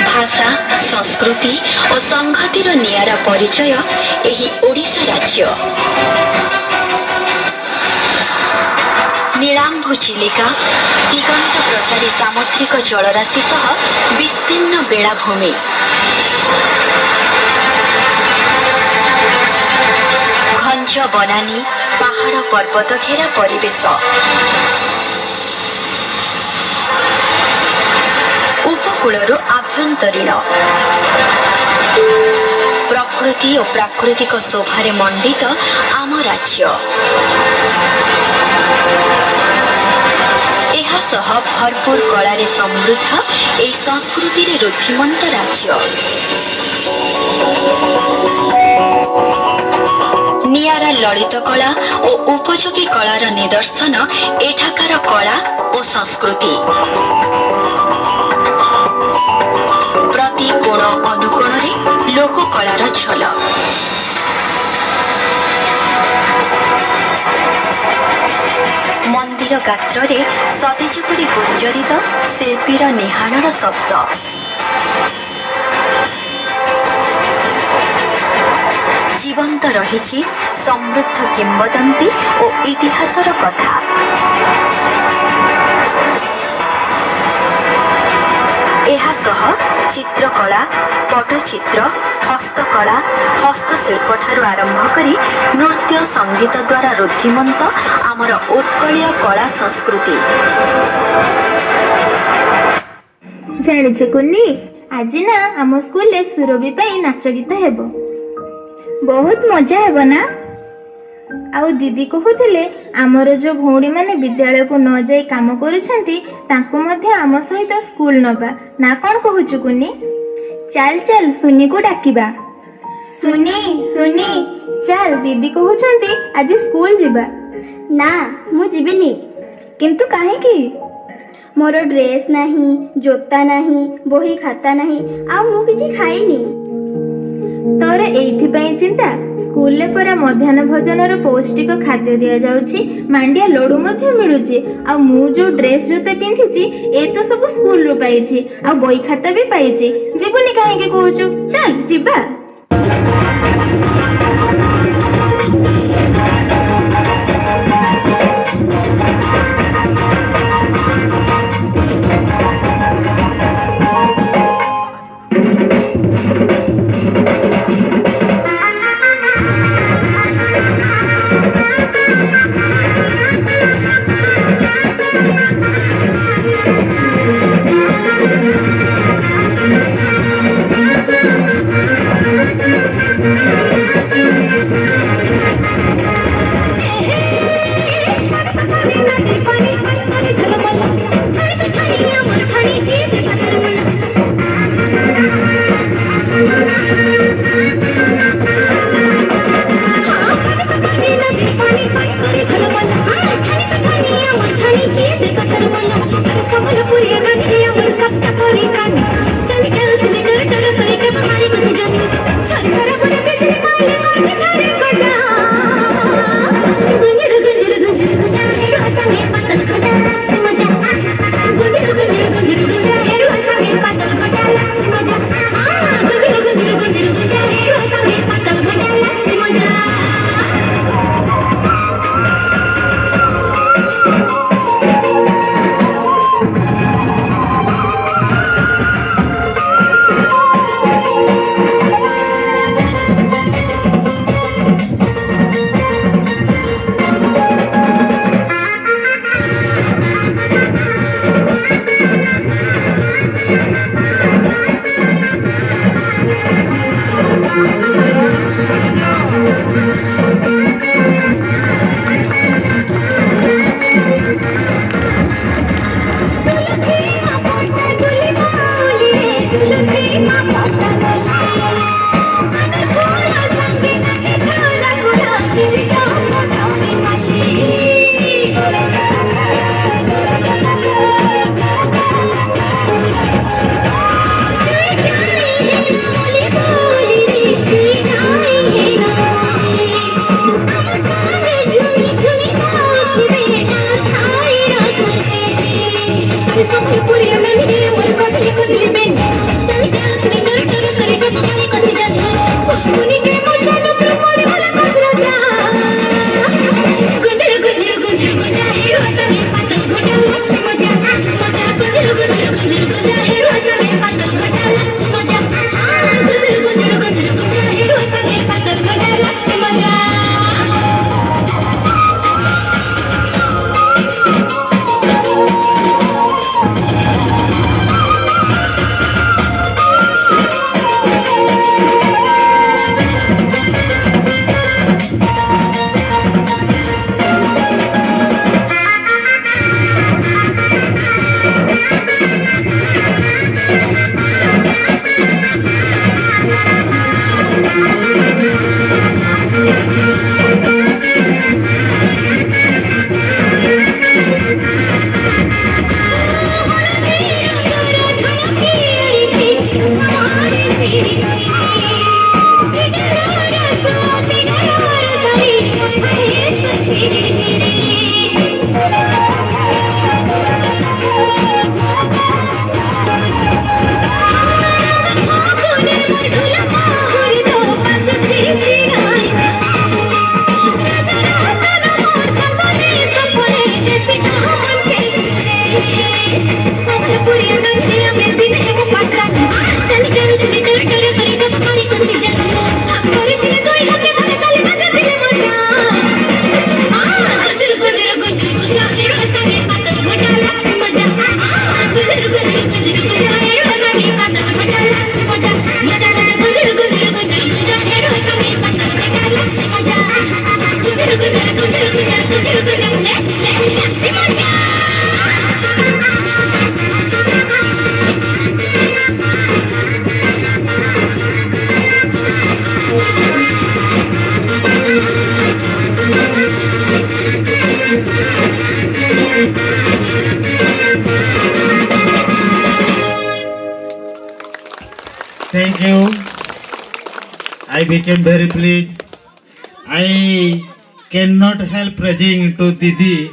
भाषा संस्कृति और संहतिर नियारा परिचय एही ओडिशा राज्य। नीलांभु चिलिका दिगंत प्रसारी सामुद्रिक जलराशि सह विस्तीर्ण बेलाभूमि, घंच बनानी पहाड़ पर्वत घेरा परिवेश, उपकूलर आभ्यंतरीण प्रकृति और प्राकृतिक शोभारे मंडित आम राज्य। सह भरपूर कलारे समृद्ध एई संस्कृति रे रुद्धिमंत राज्य। नियारा ललित कला और उपयोगी कलार निदर्शन एठाकार कला और संस्कृति। प्रति कोण अनुकोण रे लोक कलार झलक। मंदिर गात्रे सतेजपरी गुंजरित शिल्पीर निहाणर शब्द। जीवंत रही समृद्ध किंवदंती और इतिहासर कथा। एहासह चित्रकला, पटचित्र, हस्तकला, हस्तशिल्प ठारू आरंभ करी नृत्य संगीत द्वारा रुद्धिमंत आमर उत्कलीय कला संस्कृति। जानिछ कुन्नी, आज ना आम स्कूल रे सुरभि पाई नाच गीत हेबो। बहुत मजा हेबो ना। आउ दीदी कहूथिले आमर जो भौणी माने विद्यालय को न जाई काम करूछंती तांको मध्ये आम सहित स्कूल नबा ना। कोन कहूछु कुन्नी? चल चल सुनी को डाकिबा। सुनी सुनी चल, दीदी कहूछंती आज स्कूल जिबा। ना मु जिबिनी। किंतु काहे की? मोर ड्रेस नाही, जोता नाही, बही खाता नाही, आ मु किछि खाइनी। तोर एइथि पई चिंता? स्कूल ले परा मध्याह्न भोजन रो पौष्टिक खाद्य दिया जाउछि, मांडिया लडू मध्ये मिलुछि। आ मु जो ड्रेस जोते पिंधिछि ए तो सब स्कूल रो पाइछि, आ बही खाता भी पाइछि। जीवनी काहे के कहूछु? चल जिबा। Thank you. I became very pleased. I cannot help praising to Didi